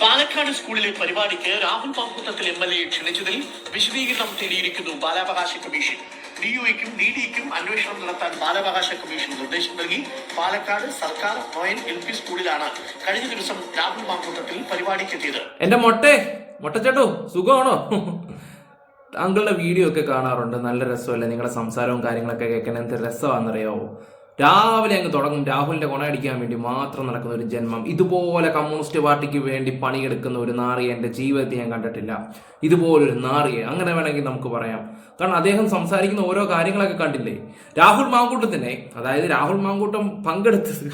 പാലക്കാട് സ്കൂളിലെ പരിപാടിക്ക് രാഹുൽ മാങ്കൂട്ടത്തിൽ MLA ക്ഷണിച്ചതിൽ വിശദീകരണം തേടിയിരിക്കുന്നു ബാലാവകാശ കമ്മീഷൻ. DOAയ്ക്കും DDയ്ക്കും അന്വേഷണം നടത്താൻ ബാലാവകാശ കമ്മീഷൻ നിർദ്ദേശം നൽകി. പാലക്കാട് സർക്കാർ LP സ്കൂളിലാണ് കഴിഞ്ഞ ദിവസം രാഹുൽ മാങ്കൂട്ടത്തിൽ പരിപാടിക്കെത്തിയത്. എന്റെ മൊട്ടച്ചേട്ടോ സുഖമാണോ? താങ്കളുടെ വീഡിയോ ഒക്കെ കാണാറുണ്ട്, നല്ല രസമല്ലേ? നിങ്ങളുടെ സംസാരവും കാര്യങ്ങളൊക്കെ കേൾക്കാൻ എന്ത് രസമാണെന്നറിയാവോ? രാവിലെ അങ്ങ് തുടങ്ങും രാഹുലിന്റെ കൊണയടിക്കാൻ വേണ്ടി മാത്രം നടക്കുന്ന ഒരു ജന്മം. ഇതുപോലെ കമ്മ്യൂണിസ്റ്റ് പാർട്ടിക്ക് വേണ്ടി പണിയെടുക്കുന്ന ഒരു നാറിയെ എൻ്റെ ജീവിതത്തിൽ ഞാൻ കണ്ടിട്ടില്ല. ഇതുപോലൊരു നാറിയെ അങ്ങനെ വേണമെങ്കിൽ നമുക്ക് പറയാം. കാരണം അദ്ദേഹം സംസാരിക്കുന്ന ഓരോ കാര്യങ്ങളൊക്കെ കണ്ടില്ലേ? രാഹുൽ മാങ്കൂട്ടത്തിനെ, അതായത് രാഹുൽ മാങ്കൂട്ടം പങ്കെടുത്തത്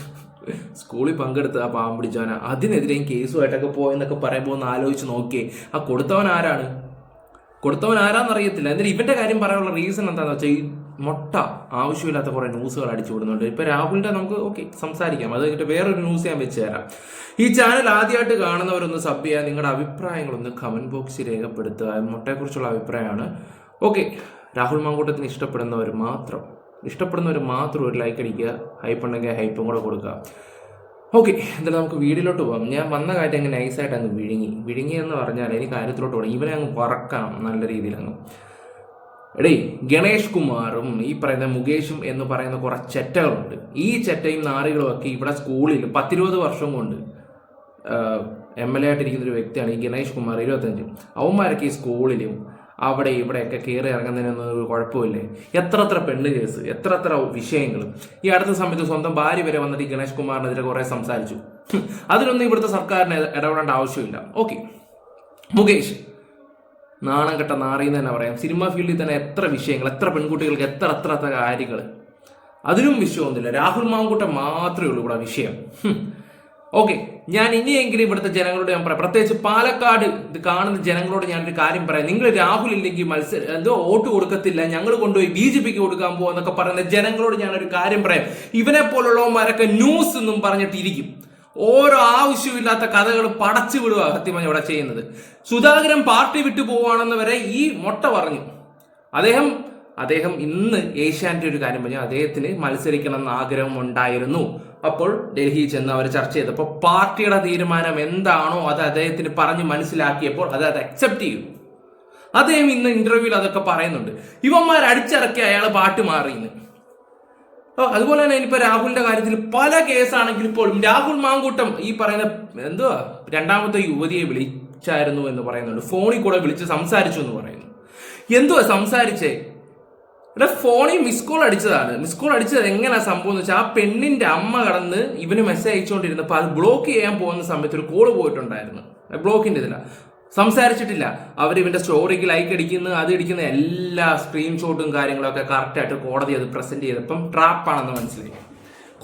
സ്കൂളിൽ പങ്കെടുത്ത ആ പാവം പിടിച്ചവന, അതിനെതിരെയും കേസുമായിട്ടൊക്കെ പോയെന്നൊക്കെ പറയുമ്പോൾ ഒന്ന് ആലോചിച്ച് നോക്കിയേ. ആ കൊടുത്തവൻ ആരാന്നറിയത്തില്ല. എന്നിട്ട് ഇവന്റെ കാര്യം പറയാനുള്ള റീസൺ എന്താണെന്ന് വെച്ചാൽ ഈ മൊട്ട ആവശ്യമില്ലാത്ത കുറെ ന്യൂസുകൾ അടിച്ചു വിടുന്നുണ്ട്. ഇപ്പൊ രാഹുലിന്റെ നമുക്ക് സംസാരിക്കാം, അത് കഴിഞ്ഞിട്ട് വേറൊരു ന്യൂസ് ഞാൻ വെച്ച് തരാം. ഈ ചാനൽ ആദ്യമായിട്ട് കാണുന്നവരൊന്ന് സബ് ചെയ്യുക, നിങ്ങളുടെ അഭിപ്രായങ്ങളൊന്ന് കമന്റ് ബോക്സിൽ രേഖപ്പെടുത്തുക. മൊട്ടയെക്കുറിച്ചുള്ള അഭിപ്രായമാണ്. രാഹുൽ മാങ്കൂട്ടത്തിന് ഇഷ്ടപ്പെടുന്നവർ മാത്രം ഒരു ലൈക്ക് അടിക്കുക, ഹൈപ്പ് ഉണ്ടെങ്കിൽ ഹൈപ്പും കൂടെ കൊടുക്കുക. എന്തായാലും നമുക്ക് വീഡിയോയിലോട്ട് പോകാം. ഞാൻ വന്ന കാര്യം അങ്ങ് നൈസായിട്ട് അങ്ങ് വിഴുങ്ങി എന്ന് പറഞ്ഞാൽ എനിക്ക് കാര്യത്തിലോട്ട് പോകണം. ഇവനെ അങ്ങ് വറക്കാം നല്ല രീതിയിൽ അങ്ങ്. ഗണേഷ് കുമാറും ഈ പറയുന്ന മുകേഷും എന്ന് പറയുന്ന കുറെ ചെറ്റകളുണ്ട്. ഈ ചെറ്റയും നാറികളും ഒക്കെ ഇവിടെ സ്കൂളിൽ 10-20 വർഷം കൊണ്ട് MLA ആയിട്ടിരിക്കുന്ന ഒരു വ്യക്തിയാണ് ഈ ഗണേഷ് കുമാർ, 25. അവന്മാരൊക്കെ ഈ സ്കൂളിലും അവിടെ ഇവിടെയൊക്കെ കയറി ഇറങ്ങുന്നതിനൊന്നും ഒരു കുഴപ്പമില്ലേ? എത്ര പെണ്ണ് കേസ്, എത്ര വിഷയങ്ങൾ. ഈ അടുത്ത സമയത്ത് സ്വന്തം ഭാര്യ വരെ വന്നിട്ട് ഈ ഗണേഷ് കുമാറിനെതിരെ കുറെ സംസാരിച്ചു. അതിനൊന്നും ഇവിടുത്തെ സർക്കാരിന് ഇടപെടേണ്ട ആവശ്യമില്ല. മുകേഷ് നാണം കെട്ട നാറിയെന്ന് തന്നെ പറയാം. സിനിമ ഫീൽഡിൽ തന്നെ എത്ര വിഷയങ്ങൾ, എത്ര പെൺകുട്ടികൾക്ക് എത്ര കാര്യങ്ങൾ, അതിനും വിഷയമൊന്നുമില്ല. രാഹുൽ മാങ്കൂട്ടം മാത്രമേ ഉള്ളൂ ഇവിടെ വിഷയം. ഞാൻ ഇനിയെങ്കിലും ഇവിടുത്തെ ജനങ്ങളോട് ഞാൻ പറയാം, പ്രത്യേകിച്ച് പാലക്കാട് ഇത് കാണുന്ന ജനങ്ങളോട് ഞാനൊരു കാര്യം പറയാം. നിങ്ങൾ രാഹുൽ ഇല്ലെങ്കിൽ വോട്ട് കൊടുക്കത്തില്ല, ഞങ്ങൾ കൊണ്ടുപോയി BJPക്ക് കൊടുക്കാൻ പോകുന്നൊക്കെ പറയുന്ന ജനങ്ങളോട് ഞാനൊരു കാര്യം പറയാം. ഇവനെ പോലുള്ളവന്മാരൊക്കെ ന്യൂസ് എന്നും പറഞ്ഞിട്ടിരിക്കും. ഓരോ ആവശ്യമില്ലാത്ത കഥകൾ പടച്ചു വിടുക സത്യമായി ഇവിടെ ചെയ്യുന്നത്. സുധാകരൻ പാർട്ടി വിട്ടു പോവുകയാണെന്ന് വരെ ഈ മൊട്ട പറഞ്ഞു. അദ്ദേഹം ഇന്ന് ഏഷ്യാനെറ്റ് ഒരു കാര്യം പറഞ്ഞു, അദ്ദേഹത്തിന് മത്സരിക്കണം എന്ന് ആഗ്രഹം ഉണ്ടായിരുന്നു. അപ്പോൾ ഡൽഹിയിൽ ചെന്ന് അവർ ചർച്ച ചെയ്തപ്പോൾ പാർട്ടിയുടെ തീരുമാനം എന്താണോ അത് അദ്ദേഹത്തിന് പറഞ്ഞ് മനസ്സിലാക്കിയപ്പോൾ അത് അക്സെപ്റ്റ് ചെയ്യും. അദ്ദേഹം ഇന്ന് ഇന്റർവ്യൂവിൽ അതൊക്കെ പറയുന്നുണ്ട്. ഇവന്മാർ അടിച്ചിറക്കി അയാൾ പാട്ട് മാറിയെന്ന്. അതുപോലെ തന്നെ ഇനിയിപ്പോ രാഹുലിന്റെ കാര്യത്തിൽ പല കേസാണെങ്കിൽ പോലും രാഹുൽ മാങ്കൂട്ടം ഈ പറയുന്ന രണ്ടാമത്തെ യുവതിയെ വിളിച്ചായിരുന്നു എന്ന് പറയുന്നുണ്ട്. ഫോണിൽ കൂടെ വിളിച്ച് സംസാരിച്ചു എന്ന് പറയുന്നു. സംസാരിച്ചേ? ഫോണിൽ മിസ് കോൾ അടിച്ചത് എങ്ങനെയാ സംഭവം എന്ന് വെച്ചാൽ, ആ പെണ്ണിന്റെ അമ്മ കടന്ന് ഇവന് മെസ്സേജ് അയച്ചുകൊണ്ടിരുന്നപ്പോൾ അത് ബ്ലോക്ക് ചെയ്യാൻ പോകുന്ന സമയത്ത് ഒരു കോള് പോയിട്ടുണ്ടായിരുന്നു. ബ്ലോക്കിന്റെ ഇതില്ല, സംസാരിച്ചിട്ടില്ല. ഇവന്റെ സ്റ്റോറിക്ക് ലൈക്ക് അടിക്കുന്ന അത് അടിക്കുന്ന എല്ലാ സ്ക്രീൻഷോട്ടും കാര്യങ്ങളൊക്കെ കറക്റ്റായിട്ട് കോടതി അത് പ്രസന്റ് ചെയ്തപ്പം ട്രാപ്പാണെന്ന് മനസ്സിലായി.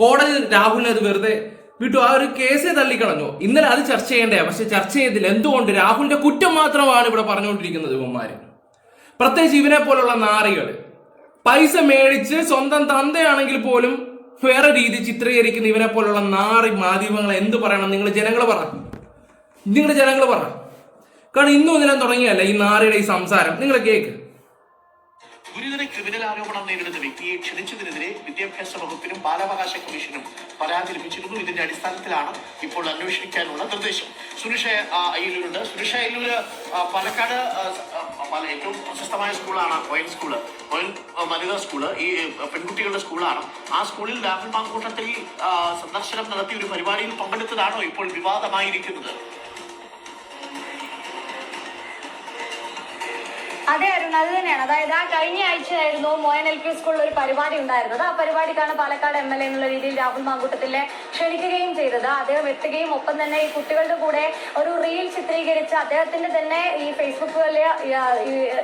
കോടതി രാഹുലിനെ അത് വെറുതെ വിട്ടു. ആ ഒരു കേസേ തള്ളിക്കളഞ്ഞു. ഇന്നലെ അത് ചർച്ച ചെയ്യേണ്ടേ, പക്ഷെ ചർച്ച ചെയ്തില്ല. എന്തുകൊണ്ട്? രാഹുലിന്റെ കുറ്റം മാത്രമാണ് ഇവിടെ പറഞ്ഞുകൊണ്ടിരിക്കുന്നത് ഇവന്മാര്. പ്രത്യേകിച്ച് ഇവനെ പോലുള്ള നാറികള് പൈസ മേടിച്ച് സ്വന്തം തന്തയാണെങ്കിൽ പോലും വേറെ രീതി ചിത്രീകരിക്കുന്ന ഇവനെ പോലുള്ള നാറി മാധ്യമങ്ങളെ എന്ത് പറയണം? നിങ്ങൾ ജനങ്ങൾ പറ. കാരണം ഇന്നും ഇതിനെ തുടങ്ങിയല്ല ഈ നാറിയുടെ ഈ സംസാരം. നിങ്ങൾ കേക്ക്. ഗുരുതര ക്രിമിനൽ ആരോപണം നേരിടുന്ന വ്യക്തിയെ ക്ഷണിച്ചതിനെതിരെ വിദ്യാഭ്യാസ വകുപ്പിനും ബാലാവകാശ കമ്മീഷനും പരാതി ലഭിച്ചിരുന്നു. ഇതിന്റെ അടിസ്ഥാനത്തിലാണ് ഇപ്പോൾ അന്വേഷിക്കാനുള്ള നിർദ്ദേശം. സുരേഷ് അയ്യലൂരുണ്ട്. സുരേഷ് അയ്യലൂര് പാലക്കാട് ഏറ്റവും പ്രശസ്തമായ സ്കൂളാണ് ON വനിതാ സ്കൂള്. ഈ പെൺകുട്ടികളുടെ സ്കൂളാണ്. ആ സ്കൂളിൽ രാഹുൽ മാങ്കൂട്ടത്തിൽ സന്ദർശനം നടത്തി ഒരു പരിപാടിയിൽ പങ്കെടുത്തതാണോ ഇപ്പോൾ വിവാദമായിരിക്കുന്നത്? അതെ അരുൺ, അത് തന്നെയാണ്. അതായത് കഴിഞ്ഞ ആഴ്ചയായിരുന്നു LP സ്കൂളിൽ ഒരു പരിപാടി ഉണ്ടായിരുന്നത്. ആ പരിപാടിക്കാണ് പാലക്കാട് MLA എന്നുള്ള രീതിയിൽ രാഹുൽ മാങ്കൂട്ടത്തിലെ ക്ഷണിക്കുകയും ചെയ്തത്. അദ്ദേഹം എത്തുകയും ഒപ്പം തന്നെ ഈ കുട്ടികളുടെ കൂടെ ഒരു റീൽ ചിത്രീകരിച്ച് അദ്ദേഹത്തിന്റെ തന്നെ ഈ ഫേസ്ബുക്കുകളിൽ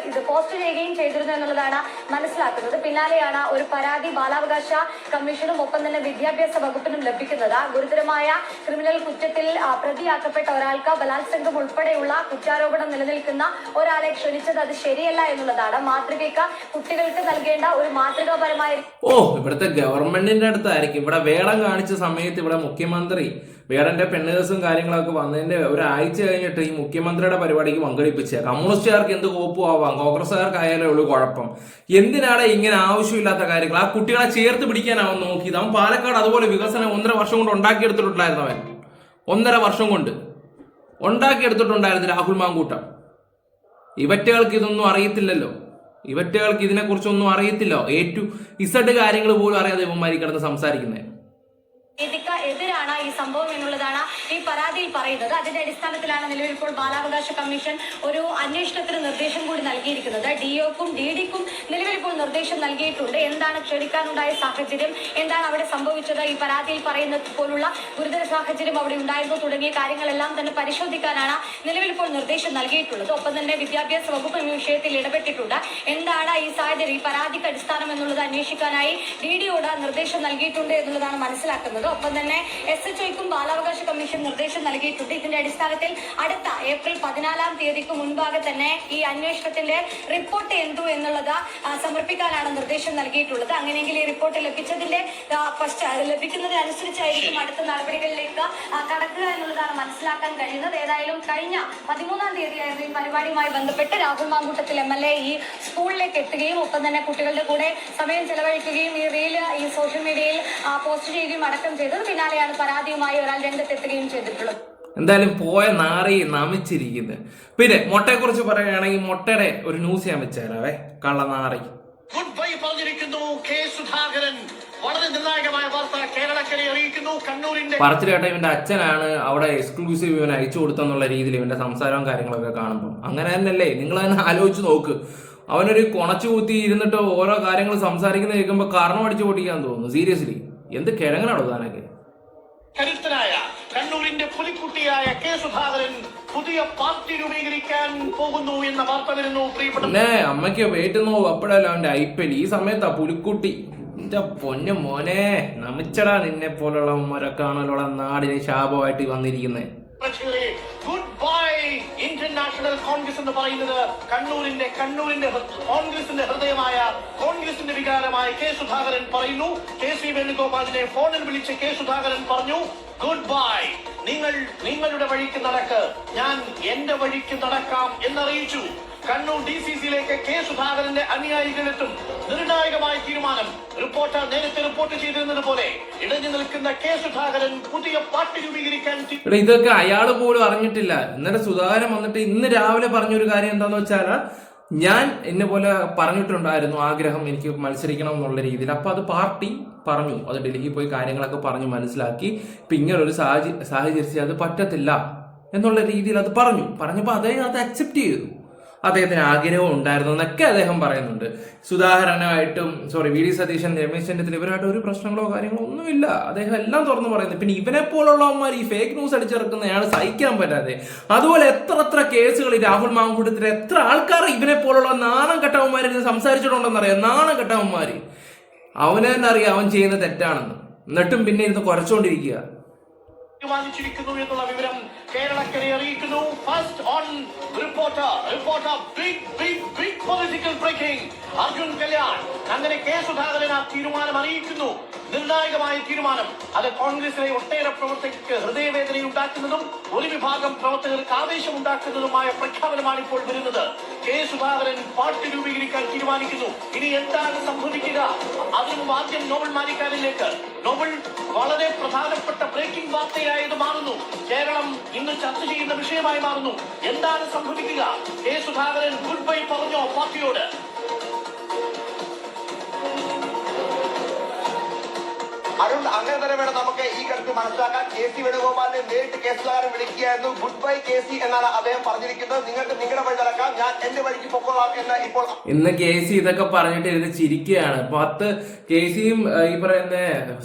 ഇത് പോസ്റ്റ് ചെയ്യുകയും ചെയ്തിരുന്നു എന്നുള്ളതാണ് മനസ്സിലാക്കുന്നത്. പിന്നാലെയാണ് ഒരു പരാതി ബാലാവകാശ കമ്മീഷനും ഒപ്പം തന്നെ വിദ്യാഭ്യാസ വകുപ്പിനും ലഭിക്കുന്നത്. ഗുരുതരമായ ക്രിമിനൽ കുറ്റത്തിൽ പ്രതിയാക്കപ്പെട്ട ഒരാൾക്ക് ബലാത്സംഗം ഉൾപ്പെടെയുള്ള കുറ്റാരോപണം നിലനിൽക്കുന്ന ഒരാളെ ക്ഷണിച്ചത് അത് ശരിയല്ല എന്നുള്ളതാണ്. മാതൃകയ്ക്ക് കുട്ടികൾക്ക് നൽകേണ്ട ഒരു മാതൃകാപരമായ ഇവിടുത്തെ ഗവൺമെന്റിന്റെ അടുത്തായിരിക്കും. ഇവിടെ വേളം കാണിച്ച സമയത്ത് ഇവിടെ മുഖ്യമന്ത്രി വേടന്റെ പെണ്ണേഴ്സും കാര്യങ്ങളൊക്കെ വന്നതിന്റെ ഒരാഴ്ച കഴിഞ്ഞിട്ട് ഈ മുഖ്യമന്ത്രിയുടെ പരിപാടിക്ക് പങ്കെടുപ്പിച്ച കമ്മ്യൂണിസ്റ്റുകാർക്ക് എന്ത് കോപ്പും ആവാം, കോൺഗ്രസ്സുകാർക്കായാലേ ഉള്ളൂ കുഴപ്പം. എന്തിനാണ് ഇങ്ങനെ ആവശ്യമില്ലാത്ത കാര്യങ്ങൾ? ആ കുട്ടികളെ ചേർത്ത് പിടിക്കാനാവും നോക്കിയത്. അവൻ പാലക്കാട് അതുപോലെ വികസനം 1.5 വർഷം കൊണ്ട് ഉണ്ടാക്കിയെടുത്തിട്ടുണ്ടായിരുന്നു. അവൻ 1.5 വർഷം കൊണ്ട് ഉണ്ടാക്കിയെടുത്തിട്ടുണ്ടായിരുന്നു രാഹുൽ മാങ്കൂട്ടം. ഇവറ്റകൾക്ക് ഇതൊന്നും അറിയത്തില്ലല്ലോ, ഇവറ്റകൾക്ക് ഇതിനെക്കുറിച്ചൊന്നും അറിയത്തില്ലോ. A to Z കാര്യങ്ങൾ പോലും അറിയാതെ ഇവന്മാരി കിടന്ന് സംസാരിക്കുന്നത്. എതിരാണ് ഈ സംഭവം എന്നുള്ളതാണ് ഈ പരാതിയിൽ പറയുന്നത്. അതിന്റെ അടിസ്ഥാനത്തിലാണ് നിലവിൽ ഇപ്പോൾ ബാലാവകാശ കമ്മീഷൻ ഒരു അന്വേഷണത്തിന് നിർദ്ദേശം കൂടി നൽകിയിരിക്കുന്നത്. DOക്കും DDക്കും നിലവിൽ ഇപ്പോൾ നിർദ്ദേശം നൽകിയിട്ടുണ്ട്. എന്താണ് ക്ഷണിക്കാനുണ്ടായ സാഹചര്യം, എന്താണ് അവിടെ സംഭവിച്ചത്, ഈ പരാതിയിൽ പറയുന്നത് പോലുള്ള ഗുരുതര സാഹചര്യം അവിടെ ഉണ്ടായിരുന്നു തുടങ്ങിയ കാര്യങ്ങളെല്ലാം തന്നെ പരിശോധിക്കാനാണ് നിലവിൽ ഇപ്പോൾ നിർദ്ദേശം നൽകിയിട്ടുള്ളത്. ഒപ്പം തന്നെ വിദ്യാഭ്യാസ വകുപ്പ് ഈ വിഷയത്തിൽ ഇടപെട്ടിട്ടുണ്ട്. എന്താണ് ഈ സാഹചര്യം, ഈ പരാതിക്ക് അടിസ്ഥാനം എന്നുള്ളത് അന്വേഷിക്കാനായി DDയോട് നിർദ്ദേശം നൽകിയിട്ടുണ്ട് എന്നുള്ളതാണ് മനസ്സിലാക്കുന്നത്. ഒപ്പം തന്നെ SHOയ്ക്കും ബാലാവകാശ കമ്മീഷൻ നിർദ്ദേശം നൽകിയിട്ടുണ്ട്. ഇതിന്റെ അടിസ്ഥാനത്തിൽ അടുത്ത ഏപ്രിൽ 14-ാം തീയതിക്ക് മുൻപാകെ തന്നെ ഈ അന്വേഷണത്തിന്റെ റിപ്പോർട്ട് എന്തു എന്നുള്ളത് സമർപ്പിക്കാനാണ് നിർദ്ദേശം നൽകിയിട്ടുള്ളത്. അങ്ങനെയെങ്കിൽ ഈ റിപ്പോർട്ട് ലഭിക്കുന്നതിനനുസരിച്ചായിരിക്കും അടുത്ത നടപടികളിലേക്ക് കടക്കുക എന്നുള്ളതാണ് മനസ്സിലാക്കാൻ കഴിയുന്നത്. ഏതായാലും കഴിഞ്ഞ 13-ാം തീയതിയായിരുന്നു ഈ പരിപാടിയുമായി ബന്ധപ്പെട്ട് രാഹുൽ മാങ്കൂട്ടത്തിൽ MLA ഈ സ്കൂളിലേക്ക് എത്തുകയും ഒപ്പം തന്നെ കുട്ടികളുടെ കൂടെ സമയം ചെലവഴിക്കുകയും ഈ റീല് ഈ സോഷ്യൽ മീഡിയയിൽ പോസ്റ്റ് ചെയ്യുകയും അടക്കം ചെയ്തത്. പിന്നാലെയാണ് പരാതിയുമായി ഒരാൾ രംഗത്തെത്തുകയും ചെയ്തിട്ടുള്ളത്. എന്തായാലും പോയ നാറി നമിച്ചിരിക്കുന്നത്. പിന്നെ മുട്ടയെ കുറിച്ച് പറയുകയാണെങ്കിൽ മുട്ടയുടെ ഒരു ന്യൂസ് ഞാൻ വെച്ചാലേ, കള്ളനാറി ഗുഡ് ബൈ പറഞ്ഞിരിക്കുന്നു കെ സുധാകരൻ. വളരെ നിർണായകമായ വാർത്ത കേരളക്കരെ അറിയിക്കുന്നു. കണ്ണൂരിന്റെ പറച്ചിലേട്ട ഇവന്റെ അച്ഛനാണ് അവിടെ എക്സ്ക്ലൂസീവ് ഇവൻ അയച്ചു കൊടുത്തെന്നുള്ള രീതിയിൽ ഇവന്റെ സംസാരവും കാര്യങ്ങളൊക്കെ കാണുമ്പോൾ അങ്ങനെ തന്നെയല്ലേ? നിങ്ങൾ തന്നെ ആലോചിച്ച് നോക്ക്. അവനൊരു കൊണച്ചു കുത്തി ഇരുന്നിട്ട് ഓരോ കാര്യങ്ങൾ സംസാരിക്കുന്ന കേൾക്കുമ്പോൾ കാരണം അടിച്ചു പൊട്ടിക്കാൻ തോന്നുന്നു. സീരിയസ്ലി എന്ത് കിഴങ്ങനാണോ താനൊക്കെ? കരുത്തനായ കണ്ണൂരിന്റെ പുലിക്കുട്ടിയായ കെ സുധാകരൻ പുതിയ പാർട്ടി രൂപീകരിക്കാൻ പോകുന്നു എന്ന വാർത്ത വരുന്നു. പിന്നെ അമ്മയ്ക്ക് വേറ്റുന്നു അപ്പോഴല്ലോ അവന്റെ IPL. ഈ സമയത്താ പുലിക്കുട്ടി. എന്റെ പൊന്നു മോനെ, നമിച്ചടാ നിന്നെ പോലുള്ള മരക്കാണലുള്ള നാടിന് ശാപമായിട്ട് വന്നിരിക്കുന്നത്. ഗുഡ് ബൈ ഇന്റർനാഷണൽ കോൺഗ്രസ് എന്ന് പറയുന്നത് കണ്ണൂരിന്റെ കോൺഗ്രസിന്റെ ഹൃദയമായ കോൺഗ്രസിന്റെ വികാരമായ കെ സുധാകരൻ പറയുന്നു. KC വേണുഗോപാലിനെ ഫോണിൽ വിളിച്ച് കെ സുധാകരൻ പറഞ്ഞു, ഗുഡ് ബൈ, നിങ്ങൾ നിങ്ങളുടെ വഴിക്ക് നടക്ക്, ഞാൻ എന്റെ വഴിക്ക് നടക്കാം എന്നറിയിച്ചു. കണ്ണൂർ DCCയിലേക്ക് കെ സുധാകരന്റെ അനുയായികളെത്തും. നിർണായകമായ തീരുമാനം. റിപ്പോർട്ടർ നേരത്തെ റിപ്പോർട്ട് ചെയ്തിരുന്നത് പോലെ ഇടഞ്ഞു നിൽക്കുന്ന കെ സുധാകരൻ പുതിയ പാർട്ടി രൂപീകരിക്കാൻ. ഇതൊക്കെ അയാൾ പോലും അറിഞ്ഞിട്ടില്ല. ഇന്നലെ സുധാകരൻ വന്നിട്ട് ഇന്ന് രാവിലെ പറഞ്ഞൊരു കാര്യം എന്താന്ന് വെച്ചാൽ, ഞാൻ എന്നെ പോലെ പറഞ്ഞിട്ടുണ്ടായിരുന്നു ആഗ്രഹം എനിക്ക് മത്സരിക്കണം എന്നുള്ള രീതിയിൽ. അപ്പൊ അത് പാർട്ടി പറഞ്ഞു, അത് ഡൽഹി പോയി കാര്യങ്ങളൊക്കെ പറഞ്ഞു മനസ്സിലാക്കി. ഇപ്പൊ ഇങ്ങനൊരു സാഹചര്യത്തിൽ അത് പറ്റത്തില്ല എന്നുള്ള രീതിയിൽ അത് പറഞ്ഞപ്പോൾ അദ്ദേഹം അത് അക്സെപ്റ്റ് ചെയ്തു. അദ്ദേഹത്തിന് ആഗ്രഹം ഉണ്ടായിരുന്നു എന്നൊക്കെ അദ്ദേഹം പറയുന്നുണ്ട്. സുധാകരനായിട്ടും VD സതീശൻ, രമേശ് ചെന്നിത്തല ഇവരായിട്ട് ഒരു പ്രശ്നങ്ങളോ കാര്യങ്ങളോ ഒന്നുമില്ല. അദ്ദേഹം എല്ലാം തുറന്നു പറയുന്നത്. പിന്നെ ഇവനെ പോലുള്ളവന്മാർ ഈ ഫേക്ക് ന്യൂസ് അടിച്ചിറക്കുന്നതാണ് സഹിക്കാൻ പറ്റാതെ. അതുപോലെ എത്ര കേസുകൾ രാഹുൽ മാങ്കൂട്ടത്തിൽ എത്ര ആൾക്കാർ ഇവനെ പോലുള്ള നാണം കെട്ടവന്മാരിൽ സംസാരിച്ചിട്ടുണ്ടെന്നറിയാം. നാണം കെട്ടവന്മാര് അവനെ തന്നെ അറിയാം അവൻ ചെയ്യുന്ന തെറ്റാണെന്ന്, എന്നിട്ടും പിന്നെ ഇരുന്ന് കുറച്ചുകൊണ്ടിരിക്കുക. തീരുമാനിച്ചിരിക്കുന്നു എന്നുള്ള വിവരം കേരളക്കരെ അറിയിക്കുന്നു. First on reporter big political breaking. Arjun Kalyan അങ്ങനെ കെ സുധാകരൻ ആ തീരുമാനം അറിയിക്കുന്നു. നിർണായകമായ തീരുമാനം. അത് കോൺഗ്രസിലെ ഒട്ടേറെ പ്രവർത്തകർക്ക് ഹൃദയവേദന ഉണ്ടാക്കുന്നതും ഒരു വിഭാഗം പ്രവർത്തകർക്ക് ആവേശം ഉണ്ടാക്കുന്നതുമായ പ്രഖ്യാപനമാണ് ഇപ്പോൾ വരുന്നത്. കെ സുധാകരൻ പാർട്ടി രൂപീകരിക്കാൻ തീരുമാനിക്കുന്നു. ഇനി എന്താണ് സംഭവിക്കുക? അതിനു ആദ്യം നോബൽ മാരിക്കാനിലേക്ക്. നോബൽ വളരെ പ്രധാനപ്പെട്ട ബ്രേക്കിംഗ് വാർത്തയായത് മാറുന്നു. കേരളം ഇന്ന് ചർച്ച ചെയ്യുന്ന വിഷയമായി മാറുന്നു. എന്താണ് സംഭവിക്കുക? കെ സുധാകരൻ ഗുഡ് ബൈ പറഞ്ഞോ പാർട്ടിയോട്? അരുൺ, അങ്ങനെ തന്നെ വേണം നമുക്ക് ഈ ഘട്ടത്തിൽ മനസ്സിലാക്കാൻ. KC വേണുഗോപാലിനെ നേരിട്ട് കെ സുധാകരൻ വിളിക്കുകയായിരുന്നു. ഗുഡ് ബൈ KC എന്നാണ് അദ്ദേഹം പറഞ്ഞിരിക്കുന്നത്. നിങ്ങൾക്ക് നിങ്ങളുടെ വഴി നടക്കാം, ഞാൻ എന്റെ വഴിക്ക് പൊക്കോളാം എന്ന് ഇപ്പോൾ ഇന്ന് KC ഇതൊക്കെ പറഞ്ഞിട്ട് ഇരുന്ന് ചിരിക്കുകയാണ്. 10 KCയും ഈ പറയുന്ന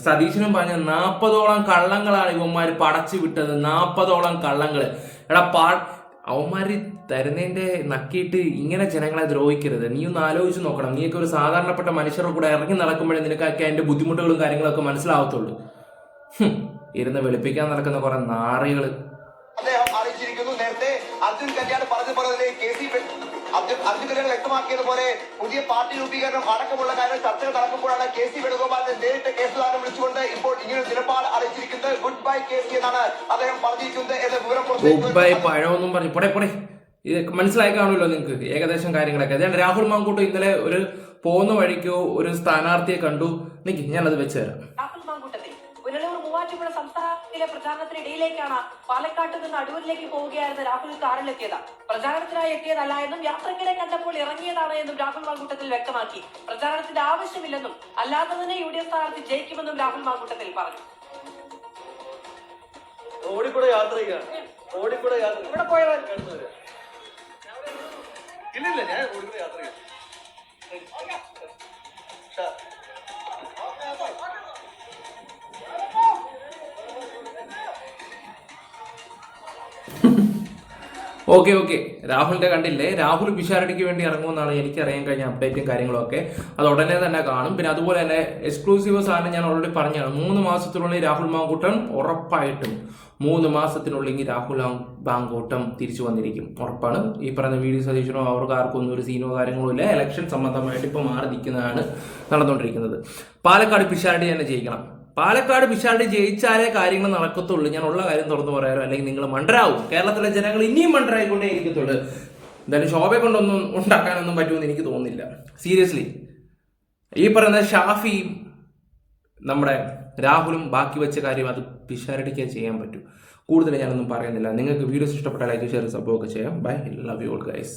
സതീശനും പറഞ്ഞ 40ഓളം കള്ളങ്ങളാണ് ഇവന്മാര് പടച്ചു വിട്ടത്. 40ഓളം കള്ളങ്ങള്. അവന്മാര് തരുന്നതിന്റെ നക്കിയിട്ട് ഇങ്ങനെ ജനങ്ങളെ ദ്രോഹിക്കരുത്. നീ ഒന്ന് ആലോചിച്ച് നോക്കണം. നീയൊക്കെ ഒരു സാധാരണപ്പെട്ട മനുഷ്യരുടെ കൂടെ ഇറങ്ങി നടക്കുമ്പോഴേ നിനക്കൊക്കെ അതിന്റെ ബുദ്ധിമുട്ടുകളും കാര്യങ്ങളൊക്കെ മനസ്സിലാവത്തുള്ളൂ. ഇരുന്ന് വെളുപ്പിക്കാൻ നടക്കുന്ന കുറെ നാറികള്. അദ്ദേഹം അറിയിച്ചിരിക്കുന്നു. നേരത്തെ അർജുൻ കല്യാൺ പറഞ്ഞതുപോലെ അർജുൻ കല്യാൺ വ്യക്തമാക്കിയതുപോലെ പുതിയ പാർട്ടി രൂപീകരണം അടക്കമുള്ള കാര്യങ്ങൾ ചർച്ചകൾ നടക്കുമ്പോഴാണ് KC വേണുഗോപാലിനെ നേരിട്ട് കെ സുധാകരൻ വിളിച്ചുകൊണ്ട് ഇപ്പോൾ ഇങ്ങനെ നിലപാട് അറിയിച്ചിരിക്കുന്നത്. ഗുഡ് ബൈ KC എന്നാണ് അദ്ദേഹം പറഞ്ഞിരിക്കുന്നത് എന്ന വിവരം. ഗുഡ് ബൈ പഴമൊന്നും പറഞ്ഞു പൊടെ ഇത് മനസ്സിലായി കാണുമല്ലോ നിങ്ങൾക്ക് ഏകദേശം കാര്യങ്ങളൊക്കെ. അതാണ് രാഹുൽ മാങ്കൂട്ടം ഇന്നലെ ഒരു പോകുന്ന വഴിക്കോ ഒരു സ്ഥാനാർത്ഥിയെ കണ്ടു. ഞാനത് വെച്ച് തരാം. രാഹുൽ മാങ്കൂട്ടത്തിൽ പുനലൂർ മൂവാറ്റുപുഴ സംസ്ഥാനത്തിലെ പ്രചാരണത്തിനിടയിലേക്കാണ് പാലക്കാട്ട് നിന്ന് അടൂരിലേക്ക് പോവുകയായിരുന്ന രാഹുൽ കാറിലെത്തിയത്. പ്രചാരണത്തിനായി എത്തിയതല്ല എന്നും യാത്രക്കിടെ കണ്ടപ്പോൾ ഇറങ്ങിയതാണ് എന്നും രാഹുൽ മാങ്കൂട്ടത്തിൽ വ്യക്തമാക്കി. പ്രചാരണത്തിന്റെ ആവശ്യമില്ലെന്നും അല്ലാതെ തന്നെ UDF സ്ഥാനാർത്ഥി ജയിക്കുമെന്നും രാഹുൽ മാങ്കൂട്ടത്തിൽ പറഞ്ഞു. ഓടിക്കൂടെ യാത്ര ഓടിക്കൂടെ യാത്ര ഇവിടെ പോയവർ ഇല്ലില്ല ഞാൻ ഓടിക്കൂടെ യാത്ര ചെയ്യാം. ഓക്കെ രാഹുലിന്റെ കണ്ടില്ലേ, രാഹുൽ പിഷാരടിക്ക് വേണ്ടി ഇറങ്ങുമെന്നാണ് എനിക്ക് അറിയാൻ കഴിഞ്ഞ അപ്ഡേറ്റും കാര്യങ്ങളൊക്കെ. അത് ഉടനെ തന്നെ കാണും. പിന്നെ അതുപോലെ തന്നെ എക്സ്ക്ലൂസീവ് സാധനം ഞാൻ ഓൾറെഡി പറഞ്ഞാണ്, 3 മാസത്തിനുള്ളിൽ രാഹുൽ മാങ്കൂട്ടം ഉറപ്പായിട്ടും 3 മാസത്തിനുള്ളിൽ രാഹുൽ മാങ്കൂട്ടം തിരിച്ചു വന്നിരിക്കും, ഉറപ്പാണ്. ഈ പറയുന്ന VD സതീശനോ അവർക്ക് ആർക്കും ഒന്നും ഒരു സീനോ കാര്യങ്ങളോ ഇല്ല. ഇലക്ഷൻ സംബന്ധമായിട്ട് ഇപ്പോൾ മാറി നിൽക്കുന്നതാണ് നടന്നുകൊണ്ടിരിക്കുന്നത്. പാലക്കാട് പിഷാരടി തന്നെ ജയിക്കണം. പാലക്കാട് പിഷാരടി ജയിച്ചാലേ കാര്യങ്ങൾ നടക്കത്തുള്ളൂ. ഞാൻ ഉള്ള കാര്യം തുറന്നു പറയാറോ, അല്ലെങ്കിൽ നിങ്ങൾ മണ്ടരാവും. കേരളത്തിലെ ജനങ്ങൾ ഇനിയും മണ്ടരായിക്കൊണ്ടേ ഇരിക്കത്തുള്ളൂ. എന്തായാലും ശോഭയെ കൊണ്ടൊന്നും ഉണ്ടാക്കാനൊന്നും പറ്റുമെന്ന് എനിക്ക് തോന്നുന്നില്ല, സീരിയസ്ലി. ഈ പറയുന്ന ഷാഫിയും നമ്മുടെ രാഹുലും ബാക്കി വെച്ച കാര്യം അത് പിഷാരടിക്കേ ചെയ്യാൻ പറ്റൂ. കൂടുതൽ ഞാനൊന്നും പറയുന്നില്ല. നിങ്ങൾക്ക് വീഡിയോസ് ഇഷ്ടപ്പെട്ട ലൈക്ക്, ഷെയർ, സപ്പോർട്ട് ഒക്കെ ചെയ്യാം. Bye, love you all guys.